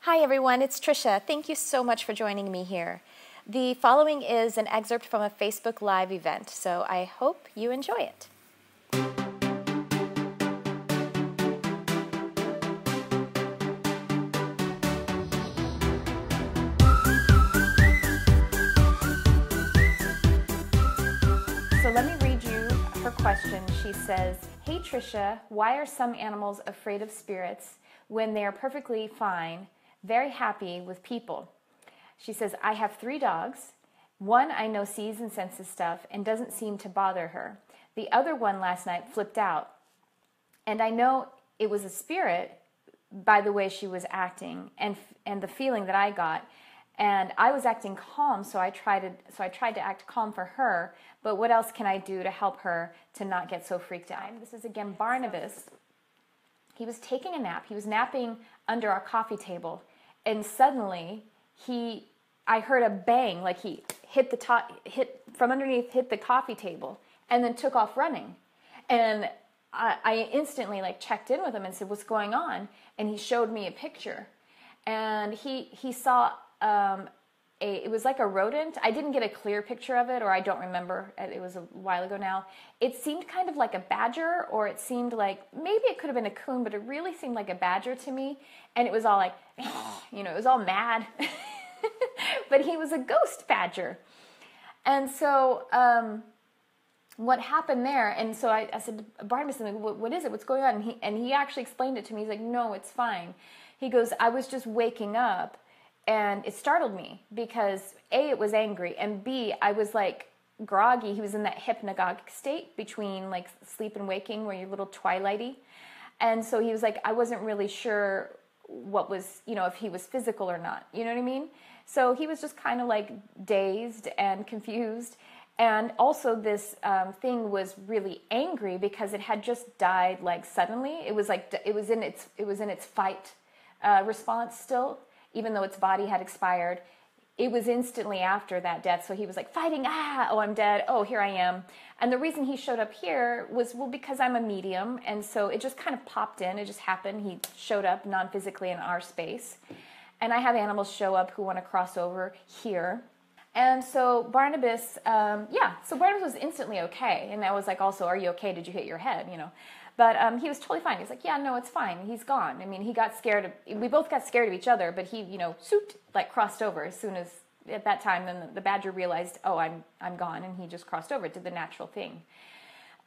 Hi everyone, it's Tricia. Thank you so much for joining me here. The following is an excerpt from a Facebook Live event, so I hope you enjoy it. So let me read you her question. She says, "Hey Tricia, why are some animals afraid of spirits when they are perfectly fine, very happy with people?" She says, "I have 3 dogs. One I know sees and senses stuff and doesn't seem to bother her. The other one last night flipped out. And I know it was a spirit by the way she was acting and the feeling that I got. And I was acting calm, so I tried to act calm for her. But what else can I do to help her to not get so freaked out?" This is again Barnabas. He was taking a nap. He was napping under our coffee table. And suddenly, I heard a bang, like he hit from underneath, hit the coffee table, and then took off running. And I instantly checked in with him and said, "What's going on?" And he showed me a picture. And he saw it was like a rodent. I didn't get a clear picture of it, or I don't remember. It was a while ago now. It seemed kind of like a badger, or it seemed like, maybe it could have been a coon, but it really seemed like a badger to me. And it was all like, it was all mad. But he was a ghost badger. And so what happened there, and so I said, "Barnabas, what is it? What's going on?" And he actually explained it to me. He's like, "No, it's fine." He goes, "I was just waking up, and it startled me because A, it was angry, and B, I was groggy." He was in that hypnagogic state between sleep and waking where you're a little twilighty. And so he was like, I wasn't really sure what was, if he was physical or not. You know what I mean? So he was just kind of dazed and confused. And also this thing was really angry because it had just died suddenly. It was in its fight response still, even though its body had expired. It was instantly after that death. So he was fighting, oh, I'm dead. Oh, here I am. And the reason he showed up here was, because I'm a medium. And so it just kind of popped in. It just happened. He showed up non-physically in our space. And I have animals show up who want to cross over here. And so Barnabas, so Barnabas was instantly okay. And I was also, "Are you okay? Did you hit your head?" But he was totally fine. He's like, "Yeah, no, it's fine. He's gone." I mean, he got scared. We both got scared of each other, but he, crossed over as soon as, at that time, then the badger realized, "Oh, I'm gone," and he just crossed over, did the natural thing.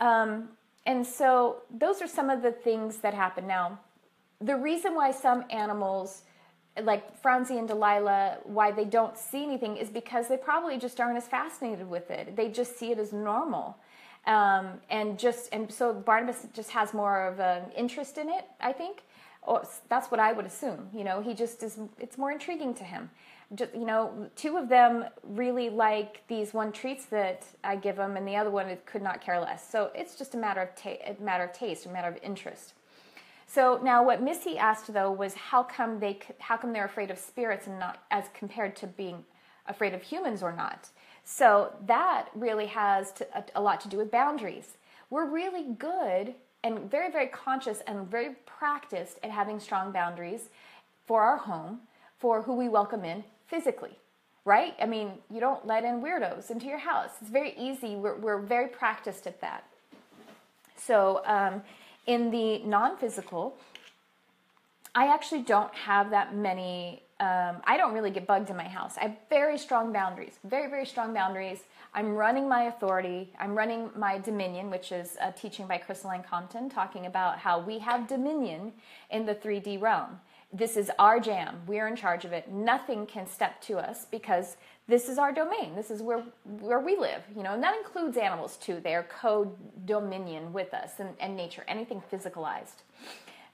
And so those are some of the things that happen. Now, the reason why some animals, like Franzi and Delilah, why they don't see anything is because they probably just aren't as fascinated with it. They just see it as normal. And so Barnabas just has more of an interest in it, I think. Or that's what I would assume. He just is, it's more intriguing to him. Just, 2 of them really like these 1 treats that I give them, and the other one could not care less. So it's just a matter of taste, a matter of interest. So now what Missy asked though was how come they're afraid of spirits and not as compared to being afraid of humans or not. So that really has a lot to do with boundaries. We're really good and very, very conscious and very practiced at having strong boundaries for our home, for who we welcome in physically, right? I mean, you don't let in weirdos into your house. It's very easy. We're very practiced at that. So in the non-physical, I actually don't have that many. I don't really get bugged in my house. I have very strong boundaries, very, very strong boundaries. I'm running my authority. I'm running my dominion, which is a teaching by Crystalline Compton, talking about how we have dominion in the 3D realm. This is our jam. We're in charge of it. Nothing can step to us because this is our domain. This is where we live, and that includes animals too. They are co-dominion with us and nature, anything physicalized.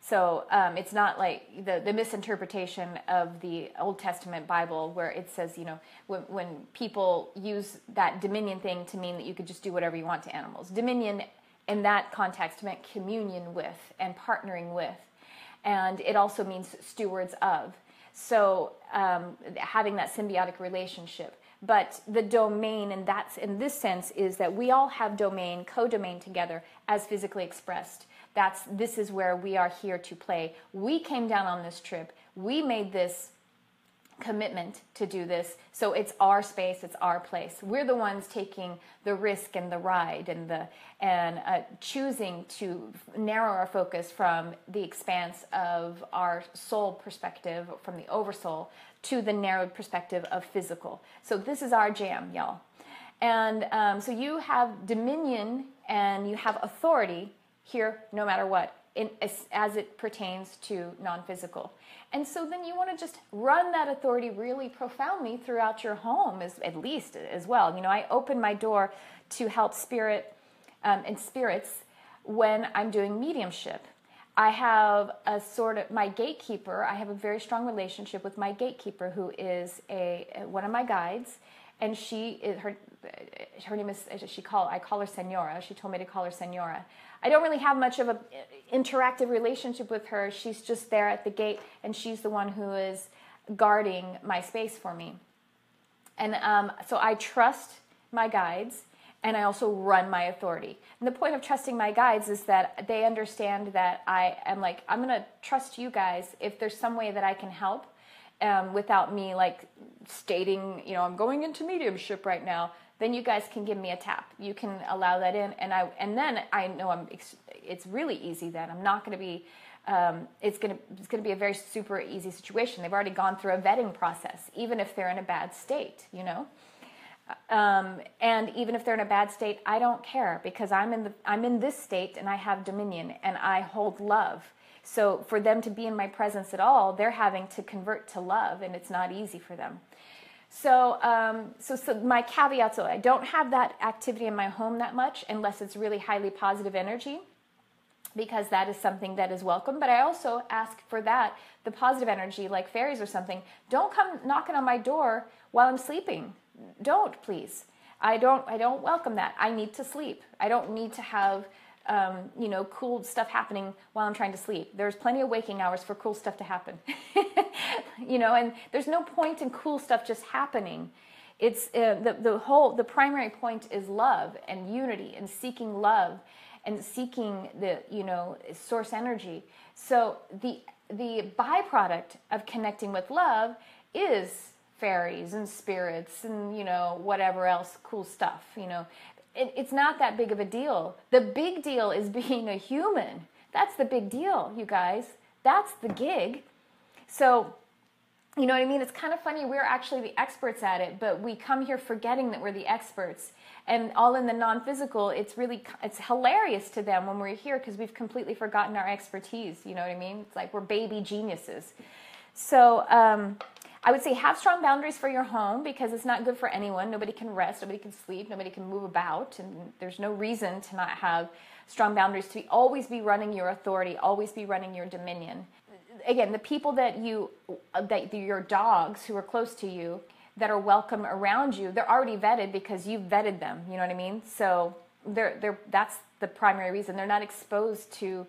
So it's not like the misinterpretation of the Old Testament Bible where it says, when people use that dominion thing to mean that you could just do whatever you want to animals. Dominion in that context meant communion with and partnering with. And it also means stewards of. So having that symbiotic relationship. But the domain, and that's in this sense, is that we all have domain, co-domain together as physically expressed. This is where we are here to play. We came down on this trip. We made this commitment to do this. So it's our space, it's our place. We're the ones taking the risk and the ride and choosing to narrow our focus from the expanse of our soul perspective, from the oversoul, to the narrowed perspective of physical. So this is our jam, y'all. And so you have dominion and you have authority here no matter what, as it pertains to non-physical. And so then you want to just run that authority really profoundly throughout your home, at least as well. You know, I open my door to help spirit and spirits when I'm doing mediumship. I have a sort of, my gatekeeper, I have a very strong relationship with my gatekeeper, who is one of my guides, and she is, her name is, I call her Senora. She told me to call her Senora. I don't really have much of an interactive relationship with her. She's just there at the gate, and she's the one who is guarding my space for me. And so I trust my guides, and I also run my authority. And the point of trusting my guides is that they understand that I am like, I'm going to trust you guys if there's some way that I can help without me like stating, you know, I'm going into mediumship right now. Then you guys can give me a tap. You can allow that in, and then I know it's really easy. Then I'm not going to be. It's going to be a very super easy situation. They've already gone through a vetting process, even if they're in a bad state, you know. And even if they're in a bad state, I don't care, because I'm in this state and I have dominion and I hold love. So for them to be in my presence at all, they're having to convert to love, and it's not easy for them. So my caveat, so I don't have that activity in my home that much unless it's really highly positive energy, because that is something that is welcome. But I also ask for that, the positive energy, like fairies or something. Don't come knocking on my door while I'm sleeping. Don't, please. I don't welcome that. I need to sleep. I don't need to have you know, cool stuff happening while I'm trying to sleep. There's plenty of waking hours for cool stuff to happen. You know, and there's no point in cool stuff just happening. It's the primary point is love and unity and seeking love and seeking the, you know, source energy. So the byproduct of connecting with love is fairies and spirits and, you know, whatever else cool stuff, you know. It's not that big of a deal. The big deal is being a human. That's the big deal, you guys. That's the gig. So, you know what I mean? It's kind of funny. We're actually the experts at it, but we come here forgetting that we're the experts. And all in the non-physical, it's hilarious to them when we're here, because we've completely forgotten our expertise. You know what I mean? It's like we're baby geniuses. So, I would say have strong boundaries for your home, because it's not good for anyone. Nobody can rest, nobody can sleep, nobody can move about, and there's no reason to not have strong boundaries, to always be running your authority, always be running your dominion. Again, the people that your dogs who are close to you, that are welcome around you, they're already vetted because you've vetted them, you know what I mean? So that's the primary reason. They're not exposed to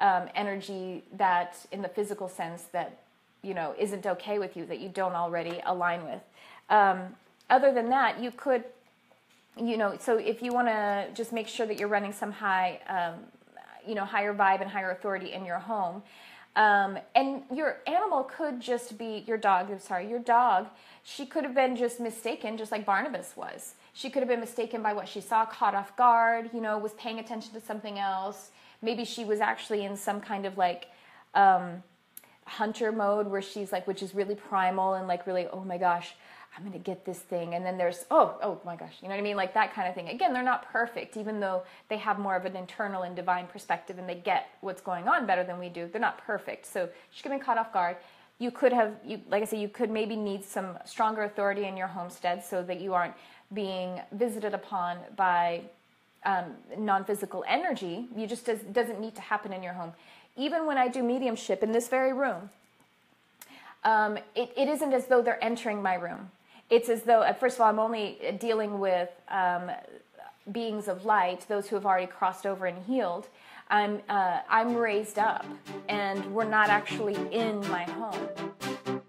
energy that, in the physical sense, that, you know, isn't okay with you, that you don't already align with. Other than that, you could, you know, so if you want to just make sure that you're running some high, you know, higher vibe and higher authority in your home. And your animal could just be your dog. She could have been just mistaken, just like Barnabas was. She could have been mistaken by what she saw, caught off guard, you know, was paying attention to something else. Maybe she was actually in some kind of like, hunter mode, where she's like, which is really primal and like really, oh my gosh, I'm going to get this thing. And then there's, oh my gosh, you know what I mean? Like that kind of thing. Again, they're not perfect, even though they have more of an internal and divine perspective and they get what's going on better than we do. They're not perfect. So she could have been caught off guard. You could have, like I said, you could maybe need some stronger authority in your homestead so that you aren't being visited upon by non-physical energy. You just doesn't need to happen in your home. Even when I do mediumship in this very room, it isn't as though they're entering my room. It's as though, first of all, I'm only dealing with beings of light, those who have already crossed over and healed. I'm raised up, and we're not actually in my home.